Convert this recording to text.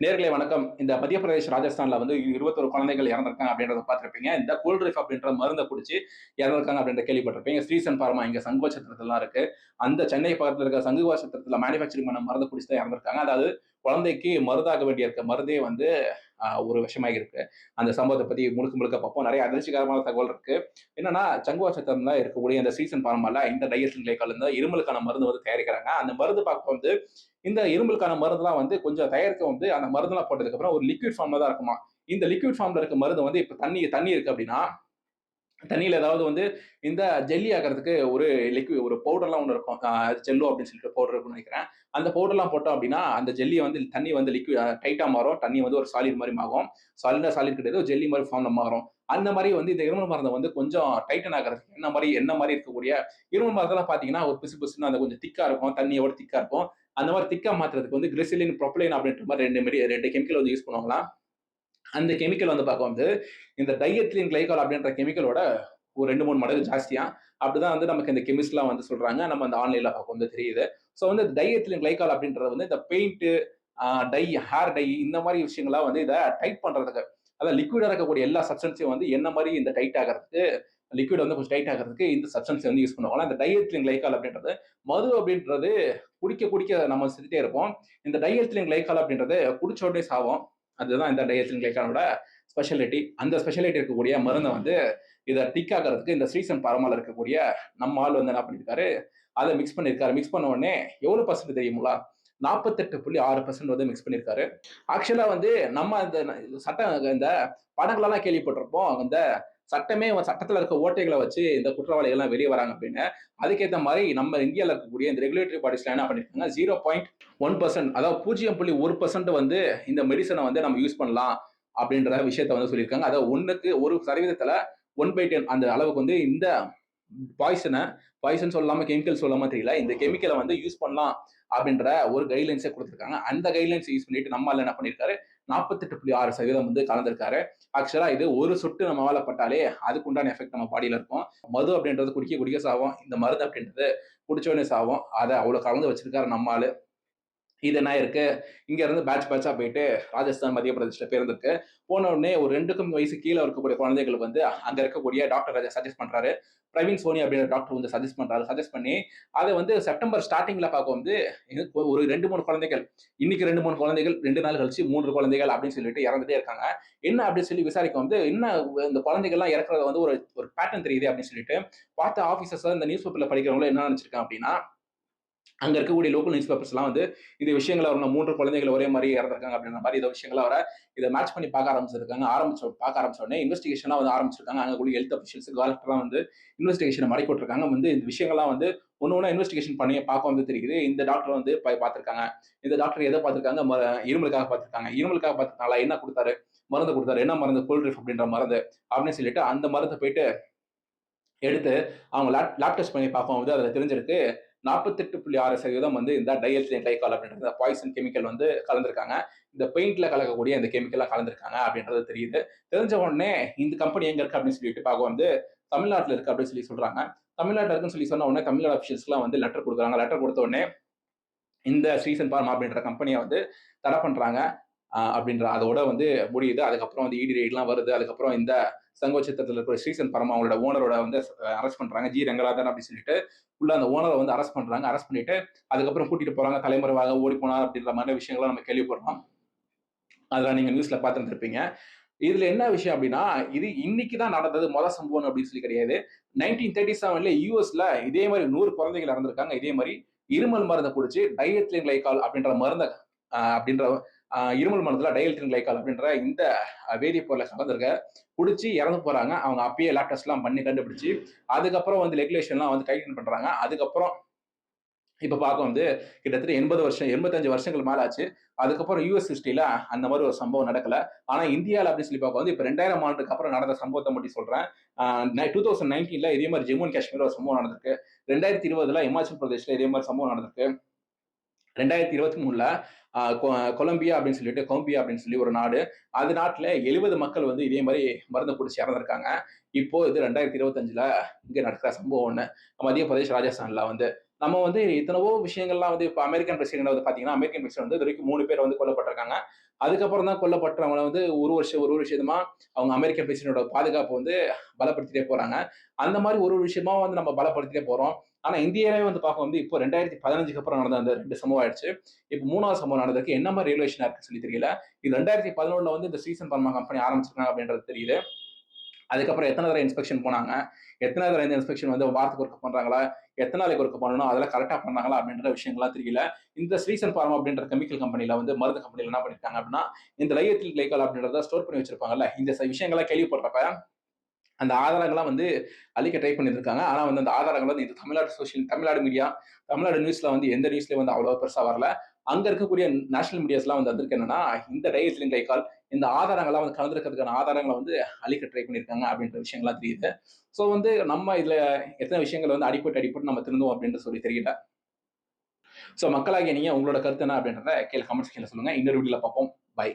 நேர்களே வணக்கம். இந்த மத்திய பிரதேஷ், ராஜஸ்தான்ல வந்து 21 குழந்தைகள் இறந்திருக்காங்க அப்படின்றத பார்த்திருப்பீங்க. இந்த கோல்ட்ரிஃப் அப்படின்ற மருந்த குடிச்சு இறந்திருக்காங்க அப்படின்ற கேள்விப்பட்டிருப்பீங்க. ஸ்ரீசன் பார்மா இங்க சங்குவச்சத்திரத்திலலாம் இருக்கு. அந்த சென்னை பக்கத்துல இருக்க சங்குவச்சத்திரத்தில மேனுஃபேக்சரிங் பண்ண மருந்த குடிச்சு தான் இறந்திருக்காங்க. அதாவது குழந்தைக்கு மருந்தாக வேண்டிய இருக்க மருந்தே வந்து ஒரு விஷமாகி இருக்கு. அந்த சம்பவத்த பத்தி முழுக்க முழுக்க பார்ப்போம். நிறைய அதிர்ச்சிகரமான தகவல் இருக்கு. என்னன்னா, சங்குவச்சத்திரம்ல இருக்கக்கூடிய இந்த ஸ்ரீசன் பார்மால இந்த டைஎஸ்டின் கிளைகால் இந்த இருமலுக்கான மருந்து வந்து தயாரிக்கிறாங்க. அந்த மருந்து பார்க்க வந்து இந்த இருமலுக்கான மருந்துலாம் வந்து கொஞ்சம் தயாரிக்க வந்து அந்த மருந்துலாம் போட்டதுக்கு அப்புறம் ஒரு லிக்விட் ஃபார்ம்ல தான் இருக்குமா. இந்த லிக்விட் ஃபார்ம்ல இருக்க மருந்து வந்து இப்ப தண்ணி தண்ணி இருக்கு அப்படின்னா, தண்ணீல ஏதாவது வந்து இந்த ஜெல்லி ஆக்குறதுக்கு ஒரு பவுடர்லாம் ஒண்ணு இருக்கும். ஜெல்லோ அப்படின்னு சொல்லிட்டு பவுடர் இருக்கும்னு நினைக்கிறேன். அந்த பவுடர்லாம் போட்டோம் அப்படின்னா, அந்த ஜெல்லிய வந்து தண்ணி வந்து டைட்டா மாறும். தண்ணி வந்து ஒரு சாலிட் மாரி ஆகும். சாலிட் கிடையாது. ஒரு ஜெல்லி மாரி ஃபார்ம்ல மாறும். அந்த மாரி வந்து இந்த இருமல் மருந்த வந்து கொஞ்சம் டைட்டன் ஆக்குறதுக்கு என்ன மாரி இருக்கக்கூடிய இருமல் மருந்தெல்லாம் பார்த்தீங்கன்னா, ஒரு பிசு பிசுன்னு அந்த கொஞ்சம் திக்கா இருக்கும். தண்ணியோட திக்கா இருக்கும். அந்த மாரி திக்கா மாத்துறதுக்கு வந்து கிளிசரின், புரோப்பைலீன் அப்படின்ற மாரி 2 கெமிக்கல் வந்து யூஸ் பண்ணுவாங்களாம். அந்த கெமிக்கல் வந்து பார்க்க வந்து இந்த டைஎத்திலீன் கிளைகால் அப்படின்ற கெமிக்கலோட ஒரு 2, 3 மடங்கு ஜாஸ்தியாம். அப்படிதான் வந்து நமக்கு இந்த கெமிஸ்ட்லாம் வந்து சொல்றாங்க. நம்ம அந்த ஆன்லைன்ல பார்க்க வந்து தெரியுது. ஸோ வந்து டைஎத்திலீன் கிளைகால் அப்படின்றது வந்து இந்த பெயிண்ட், டை, ஹேர் டை இந்த மாரி விஷயங்கள்லாம் வந்து இத டைட் பண்றதுக்கு, அதாவது லிக்விடா இருக்கக்கூடிய எல்லா சப்ஸ்டன்ஸையும் வந்து என்ன மாரி இந்த டைட் ஆகுறதுக்கு, லிக்விட் வந்து கொஞ்சம் டைட் ஆகுறதுக்கு இந்த சப்ஸ்டன்ஸ் வந்து யூஸ் பண்ணுவாங்க. இந்த டைஎத்திலீன் கிளைகால் அப்படின்றது மது அப்படின்றது குடிக்க குடிக்க நம்ம செத்துட்டே இருப்போம். இந்த டைஎத்திலீன் கிளைகால் அப்படின்றது குடிச்ச உடனே சாவோம். அதுதான் இந்த டைஎத்திலீன் கிளைகாலோட ஸ்பெஷாலிட்டி. அந்த ஸ்பெஷாலிட்டி இருக்கக்கூடிய மருந்த வந்து இத திக் ஆக்குறதுக்கு இந்த ஸ்ரீசன் பார்மால இருக்கக்கூடிய நம்ம ஆள் வந்து என்ன பண்ணியிருக்காரு, அத மிக்ஸ் பண்ணியிருக்காரு. மிக்ஸ் பண்ண உடனே எவ்வளவு பெர்சென்ட் தெரியுங்களா? 48.6% வந்து மிக்ஸ் பண்ணியிருக்காரு. ஆக்சுவலா வந்து நம்ம இந்த படங்களெல்லாம் கேள்விப்பட்டிருப்போம். அந்த சட்டத்துல இருக்க ஓட்டைகள வச்சு இந்த குற்றவாளிகள் எல்லாம் வெளிய வராங்க அப்படின்னு. அதுக்கேத்த மாரி நம்ம இந்தியால இருக்கக்கூடிய இந்த ரெகுலேட்டரி பாடிஸ்லாம் என்ன பண்ணிருக்காங்க, 0.1% அதாவது 0.1% வந்து இந்த மெடிசன வந்து நம்ம யூஸ் பண்ணலாம் அப்படின்ற விஷயத்த வந்து சொல்லியிருக்காங்க. அதாவது 1% 1/10 அந்த அளவுக்கு வந்து இந்த பாய்சன் சொல்லாம கெமிக்கல் சொல்லாம தெரியல. இந்த கெமிக்கல வந்து யூஸ் பண்ணலாம் அப்படின்ற ஒரு கைட்லைன்ஸே குடுத்திருக்காங்க. அந்த கைட்லைன்ஸ் யூஸ் பண்ணிட்டு நம்ம ஆளு என்ன பண்ணியிருக்காரு, 48.6% வந்து கலந்திருக்காரு. ஆக்சுவலா இது ஒரு சொட்டு நம்ம மேல பட்டாலே அதுக்கு உண்டான எஃபெக்ட் நம்ம பாடியில இருக்கும். மது அப்படின்றது குடிக்க குடிக்க சாவும். இந்த மருந்து அப்படின்றது குடிச்ச உடனே சாவும். அத அவ்வளவு கலந்து வச்சிருக்காரு நம்ம ஆளு. இது என்ன இருக்கு, இங்க இருந்து பேட்சா போயிட்டு ராஜஸ்தான், மத்திய பிரதேஷ்ல பேருந்துருக்கு. போன உடனே ஒரு 2க்கும் வயசு கீழ இருக்கக்கூடிய குழந்தைகளுக்கு வந்து அங்க இருக்கக்கூடிய டாக்டர் அத சஜெஸ்ட் பண்றாரு. பிரவீன் சோனி அப்படின்ற டாக்டர் வந்து சஜெஸ்ட் பண்றாரு. சஜெஸ்ட் பண்ணி அத வந்து செப்டம்பர் ஸ்டார்ட்டிங்ல பார்க்க வந்து ஒரு 2, 3 குழந்தைகள், இன்னைக்கு 2, 3 குழந்தைகள், 2 நாள் கழிச்சு 3 குழந்தைகள் அப்படின்னு சொல்லிட்டு இறந்துட்டே இருக்காங்க. என்ன அப்படின்னு சொல்லி விசாரிக்க வந்து, என்ன இந்த குழந்தைகள்லாம் இறக்குறது வந்து ஒரு ஒரு பேட்டர்ன் தெரியுது அப்படின்னு சொல்லிட்டு பார்த்த ஆபீசர்ஸ் இந்த நியூஸ் பேப்பர்ல படிக்கிறவங்க என்ன நினைச்சிருக்காங்க அப்படின்னா, அங்க இருக்கக்கூடிய லோக்கல் நியூஸ் பேப்பர்ஸ்லாம் வந்து இந்த விஷயங்கள வரணும் 3 குழந்தைகள் ஒரே மாரி இறந்திருக்காங்க அப்படின்ற மாரி இந்த விஷயங்கள வர இத மேட்ச் பண்ணி பார்க்க ஆரம்பிச்சிருக்காங்க. பார்க்க ஆரம்பிச்ச உடனே இன்வெஸ்டிகேஷன்லாம் வந்து ஆரம்பிச்சிருக்காங்க. அங்க கூடிய ஹெல்த் அஃபிஷியல்ஸ், கலெக்டர்லாம் வந்து இன்வெஸ்டிகேஷன மடக்கி விட்டுருக்காங்க. வந்து இந்த விஷயங்கள்லாம் வந்து ஒண்ணு இன்வெஸ்டிகேஷன் பண்ணி பார்க்க வந்து தெரியுது. இந்த டாக்டர் வந்து பார்த்திருக்காங்க. இந்த டாக்டர் எத பார்த்திருக்காங்க? இருமலுக்காக பார்த்திருக்காங்க. இருமலுக்காக பார்த்திருக்காங்களா? என்ன குடுத்தாரு? மருந்து குடுத்தாரு. என்ன மருந்து? கோல்ட்ரிஃப் அப்படின்ற மருந்து அப்படின்னு சொல்லிட்டு அந்த மருந்த போயிட்டு எடுத்து அவங்க லேப் டெஸ்ட் பண்ணி பார்க்கும்போது அதுல தெரிஞ்சிருக்கு 48.6% வந்து இந்த டைஎத்திலீன் கிளைகால் அப்படின்ற பாய்சன் கெமிக்கல் வந்து கலந்திருக்காங்க. இந்த பெயிண்ட்ல கலக்கக்கூடிய இந்த கெமிக்கல்லாம் கலந்திருக்காங்க அப்படின்றது தெரியுது. தெரிஞ்ச உடனே இந்த கம்பெனி எங்க இருக்கு அப்படின்னு சொல்லிட்டு பார்க்க வந்து தமிழ்நாட்டுல இருக்கு அப்படின்னு சொல்லி சொல்றாங்க. தமிழ்நாட்டுல இருக்குன்னு சொல்லி சொன்ன உடனே தமிழ்நாடு அபிஷியல்ஸ்லாம் வந்து லெட்டர் குடுக்குறாங்க. லெட்டர் குடுத்த உடனே இந்த ஸ்ரீசன் பார்மா அப்படின்ற கம்பெனிய வந்து தடை பண்றாங்க. அப்படின்ற அதோட வந்து முடியுது. அதுக்கப்புறம் வந்து இடி ரெய்ட்லாம் வருது. அதுக்கப்புறம் இந்த சங்கோச்சத்திரத்துல இருக்கிற ஸ்ரீசன் பரமா அவங்களோட ஓனரோட வந்து அரெஸ்ட் பண்றாங்க. ஜி. ரங்கராஜன் அப்படின்னு சொல்லிட்டு உள்ள அந்த ஓனர வந்து அரெஸ்ட் பண்றாங்க. அரெஸ்ட் பண்ணிட்டு அதுக்கப்புறம் கூட்டிட்டு போறாங்க. தலைமறைவாக ஓடி போனார் அப்படின்ற மாதிரி விஷயங்கள்லாம் நம்ம கேள்விப்படுறோம். அதெல்லாம் நீங்க நியூஸ்ல பார்த்திருந்திருப்பீங்க. இதுல என்ன விஷயம் அப்படின்னா, இது இன்னைக்கு தான் நடந்தது சம்பவம் அப்படின்னு சொல்லி கிடையாது. 1937ல யுஎஸ்ல இதே மாரி 100 குழந்தைகள் இறந்திருக்காங்க. இதே மாரி இருமல் மருந்த குடிச்சு டைஎத்திலீன் கிளைகால் அப்படின்ற மருந்த அப்படின்ற இருமல் மருந்துல டைஎத்திலீன் கிளைகால் அப்படின்ற இந்த வேதிப்பொருள கலந்திருக்க குடிச்சு இறந்து போறாங்க. அவங்க அப்பயே லேப் டெஸ்ட்லாம் பண்ணி கண்டுபிடிச்சு, அதுக்கப்புறம் வந்து ரெகுலேஷன்லாம் வந்து டைட்டன் பண்றாங்க. அதுக்கப்புறம் இப்ப பார்க்க வந்து கிட்டத்தட்ட 80 வருஷம் 85 வருஷங்கள் மேல ஆச்சு. அதுக்கப்புறம் யுஎஸ் ஹிஸ்டரியில அந்த மாரி ஒரு சம்பவம் நடக்கல. ஆனா இந்தியால அப்படின்னு சொல்லி பார்க்க வந்து இப்ப 2000 ஆண்டுக்கு அப்புறம் நடந்த சம்பவத்த மட்டும் சொல்றேன். 2019ல இதே மாரி ஜம்மு அண்ட் காஷ்மீர்ல ஒரு சம்பவம் நடந்திருக்கு. 2020ல இமாச்சல் பிரதேஷ்ல இதே மாரி சம்பவம் நடந்திருக்கு. 2023ல கொலம்பியா அப்படின்னு சொல்லிட்டு கொலம்பியா அப்படின்னு சொல்லி ஒரு நாடு. அந்த நாட்டுல 70 மக்கள் வந்து இதே மாரி மருந்த குடிச்சு இறந்திருக்காங்க. இப்போ இது 2025ல இங்க நடக்கிற சம்பவம் ஒண்ணு. மத்திய பிரதேஷ், ராஜஸ்தான்ல வந்து நம்ம வந்து எத்தனவோ விஷயங்கள்லாம் வந்து இப்ப அமெரிக்கன் பிரசிடென்ட் வந்து பாத்தீங்கன்னா, அமெரிக்கன் பிரசிடென்ட் வந்து இதுவரைக்கும் 3 பேர் வந்து கொல்லப்பட்டிருக்காங்க. அதுக்கப்புறம் தான் கொல்லப்பட்டவங்கள வந்து ஒரு விஷயமா அவங்க அமெரிக்கன் பிரசிடென்ட்டோட பாதுகாப்பு வந்து பலப்படுத்திட்டே போறாங்க. அந்த மாரி ஒரு விஷயமா வந்து நம்ம பலப்படுத்திட்டே போறோம். ஆனா இந்தியாவே வந்து பார்க்க வந்து இப்போ 2015க்கு அப்புறம் நடந்த அந்த 2 சம்பவம் ஆயிடுச்சு. இப்போ 3வது சம்பவம் நடந்திருக்கு. என்ன மாரி ரியலேஷனா இருக்குன்னு சொல்லி தெரியல. இது 2011ல வந்து இந்த ஸ்ரீசன் பார்மா கம்பெனி ஆரம்பிச்சிருக்காங்க அப்படின்றது தெரியுது. அதுக்கப்புறம் எத்தனை தடவை இன்ஸ்பெக்ஷன் போனாங்க, எத்தனை தடவை இந்த இன்ஸ்பெக்ஷன் வந்து வாரத்துக்கு ஒருக்க பண்றாங்களா, எத்தனை நாளைக்கு ஒருக்க பண்ணணும், அதெல்லாம் கரெக்ட்டா பண்ணாங்களா அப்படின்ற விஷயங்கள்லாம் தெரியல. இந்த ஸ்ரீசன் பார்மா அப்படின்ற கெமிக்கல் கம்பெனில வந்து மருந்து கம்பெனில என்ன பண்ணியிருக்காங்க அப்படின்னா, இந்த லைஎத்தில் கிளைகோல் அப்படின்றத ஸ்டோர் பண்ணி வச்சிருப்பாங்கல்ல, இந்த விஷயங்கள்லாம் கேள்விப்படுறப்ப அந்த ஆதாரங்கள்லாம் வந்து அழிக்க ட்ரை பண்ணியிருக்காங்க. ஆனா வந்து அந்த ஆதாரங்கள் வந்து இது தமிழ்நாடு மீடியா, தமிழ்நாடு நியூஸ்ல வந்து எந்த நியூஸ்லயும் வந்து அவ்வளவா பெருசா வரல. அங்க இருக்கக்கூடிய நேஷனல் மீடியாஸ்லாம் வந்து வந்திருக்கு என்னன்னா, இந்த டைஎத்திலின் கிளைகால் இந்த ஆதாரங்கள்லாம் வந்து கலந்திருக்கிறதுக்கான ஆதாரங்கள வந்து அழிக்க ட்ரை பண்ணியிருக்காங்க அப்படின்ற விஷயங்கள்லாம் தெரியுது. ஸோ வந்து நம்ம இதுல எத்தன விஷயங்கள் வந்து அடிபட்டு நம்ம திருந்துவோம் அப்படின்னு சொல்லி தெரியல. ஸோ மக்களாகிய நீங்க உங்களோட கருத்து என்ன அப்படின்றத கீழ கமெண்ட் செக்ஷன்ல சொல்லுங்க. இன்னொரு வீடியோல பார்ப்போம். பை.